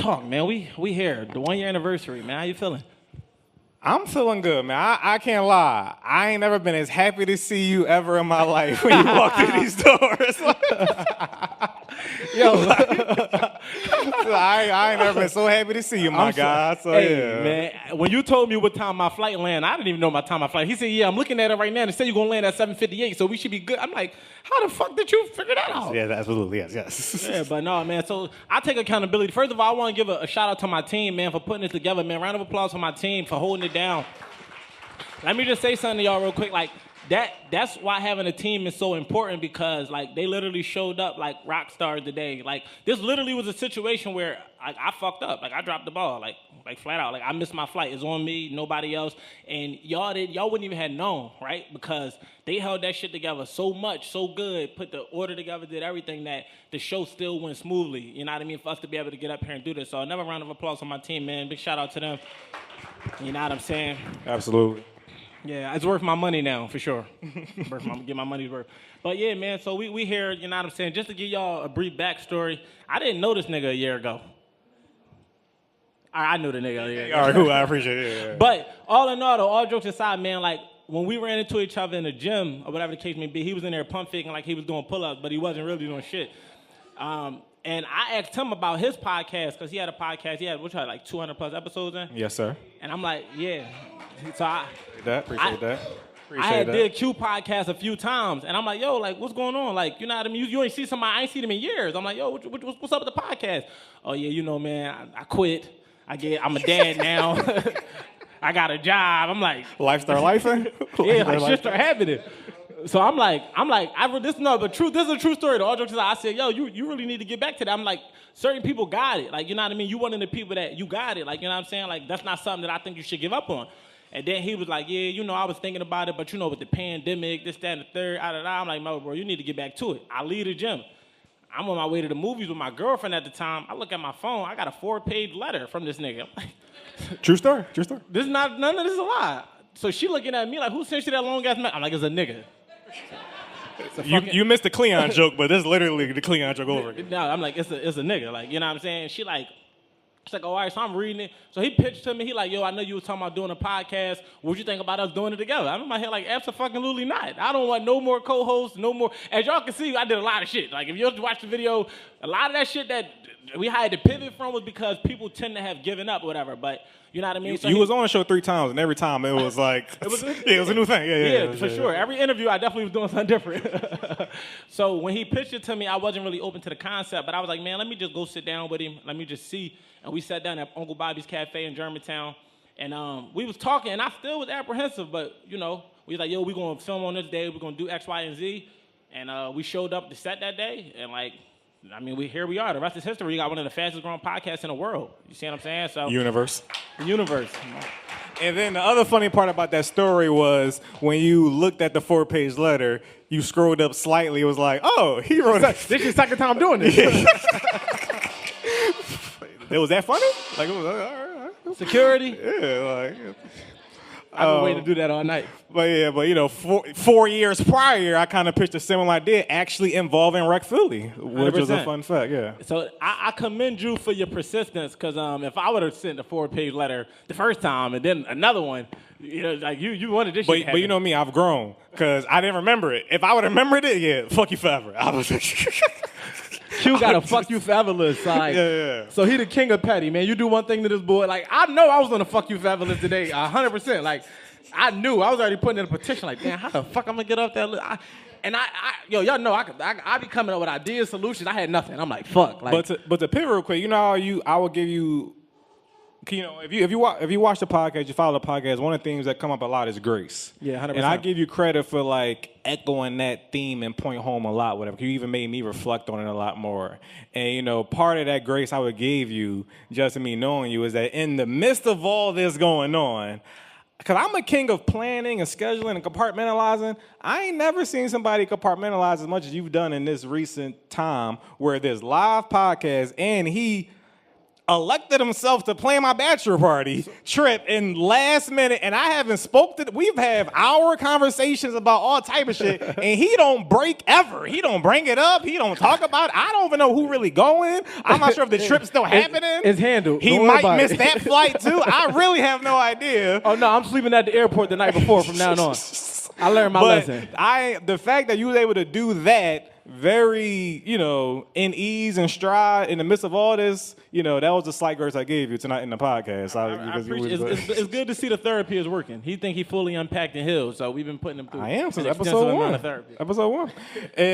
talk, man. We here. The 1 year anniversary, man. How you feeling? I'm feeling good, man. I can't lie. I ain't never been as happy to see you ever in my life when you walk through these doors. Yo, I ain't never been so happy to see you, my guy. So, hey, yeah. man, when you told me what time my flight land, I didn't even know my time my flight. He said, yeah, I'm looking at it right now. They said you're going to land at 7:58, so we should be good. I'm like, how the fuck did you figure that out? Yeah, absolutely. Yes. Yeah, but no, man. So I take accountability. First of all, I want to give a shout out to my team, man, for putting this together, man. Round of applause for my team for holding it down. Let me just say something to y'all real quick. Like, that's why having a team is so important, because like they literally showed up like rock stars today. Like, this literally was a situation where I fucked up. Like, I dropped the ball, like flat out. Like, I missed my flight. It's on me, nobody else. And y'all wouldn't even have known, right? Because they held that shit together so much, so good, put the order together, did everything, that the show still went smoothly. You know what I mean? For us to be able to get up here and do this. So another round of applause for my team, man. Big shout out to them. You know what I'm saying? Absolutely. Yeah, it's worth my money now, for sure. Get my money's worth. But yeah, man, so we here, you know what I'm saying? Just to give y'all a brief backstory, I didn't know this nigga a year ago. I knew the nigga a year ago. All right, cool. I appreciate it. Yeah. But all in all, though, all jokes aside, man, like, when we ran into each other in the gym, or whatever the case may be, he was in there pump faking like he was doing pull-ups, but he wasn't really doing shit. And I asked him about his podcast, because he had a podcast. He had, like 200-plus episodes in? Yes, sir. And I'm like, yeah. So Appreciate that. I had did Q podcast a few times, and I'm like, yo, like, what's going on? Like, you know what I mean? You ain't see somebody, I ain't seen them in years. I'm like, yo, what's up with the podcast? Oh, yeah, you know, man, I quit. I'm a dad now. I got a job. I'm like, Lifestyle lifing? Yeah, like shit start happening. So I'm like, this is a true story. The all jokes aside, I said, yo, you really need to get back to that. I'm like, certain people got it. Like, you know what I mean? You one of the people that you got it. Like, you know what I'm saying? Like, that's not something that I think you should give up on. And then he was like, yeah, you know, I was thinking about it, but you know, with the pandemic, this, that, and the third, I'm like, no, bro, you need to get back to it. I leave the gym. I'm on my way to the movies with my girlfriend at the time. I look at my phone. I got a 4-page letter from this nigga. I'm like, True story. This is none of this is a lie. So she looking at me like, who sent you that long ass message? I'm like, it's a nigga. You missed the Cleon joke, but this is literally the Cleon joke over again. No, I'm like, it's a nigga. Like, you know what I'm saying? She's like, oh, all right, so I'm reading it. So he pitched to me. He like, yo, I know you was talking about doing a podcast. What you think about us doing it together? I'm in my head like, absolutely not. I don't want no more co-hosts, no more. As y'all can see, I did a lot of shit. Like, if you watch the video, a lot of that shit that we had to pivot from was because people tend to have given up or whatever. But you know what I mean? So you was on the show 3 times, and every time it was like, it was a new thing. Yeah, for sure. Every interview, I definitely was doing something different. So when he pitched it to me, I wasn't really open to the concept, but I was like, man, let me just go sit down with him. Let me just see. And we sat down at Uncle Bobby's Cafe in Germantown, and we was talking, and I still was apprehensive, but, you know, we was like, yo, we going to film on this day. We're going to do X, Y, and Z. And we showed up to set that day, and, like, I mean, here we are. The rest is history. We got one of the fastest growing podcasts in the world. You see what I'm saying? So Universe. And then the other funny part about that story was when you looked at the 4-page letter, you scrolled up slightly. It was like, oh, he wrote it. This is the second time doing this. It was that funny? Like, it was all right. Security? Yeah, like. I've been waiting to do that all night. But you know, 4 years prior, I kind of pitched a similar idea, actually involving Rec Philly, which 100%. Was a fun fact, yeah. So I commend you for your persistence, because if I would have sent a 4-page letter the first time and then another one, you know, like you wanted this shit to happen. But you know me, I've grown, because I didn't remember it. If I would have remembered it, yeah, fuck you forever. I was Q got a fuck you forever list. Like, yeah. So he the king of petty, man. You do one thing to this boy. Like, I know I was on a fuck you forever list today, 100%. Like, I knew. I was already putting in a petition. Like, damn, how the fuck I'm going to get up that list? Y'all know I be coming up with ideas, solutions. I had nothing. I'm like, fuck. Like, but to pivot real quick, you know how I will give you, you know, if you watch the podcast, you follow the podcast, one of the things that come up a lot is grace. Yeah, 100%. And I give you credit for like echoing that theme and point home a lot, whatever. You even made me reflect on it a lot more. And you know, part of that grace I would give you, just in me knowing you, is that in the midst of all this going on, because I'm a king of planning and scheduling and compartmentalizing, I ain't never seen somebody compartmentalize as much as you've done in this recent time, where there's live podcasts and he elected himself to plan my bachelor party trip in last minute, and I haven't spoke to. We've had hour conversations about all type of shit, and he don't break ever. He don't bring it up. He don't talk about it. I don't even know who really going. I'm not sure if the trip's still happening. It's handled. He might miss that flight too. I really have no idea. Oh no, I'm sleeping at the airport the night before from now on. I learned my lesson. The fact that you was able to do that very, in ease and stride in the midst of all this, that was the slight grace I gave you tonight in the podcast. I appreciate it. It's good to see the therapy is working. He think he fully unpacked and healed, so we've been putting him through. I am since an extensive episode amount 1. of therapy. Episode 1. And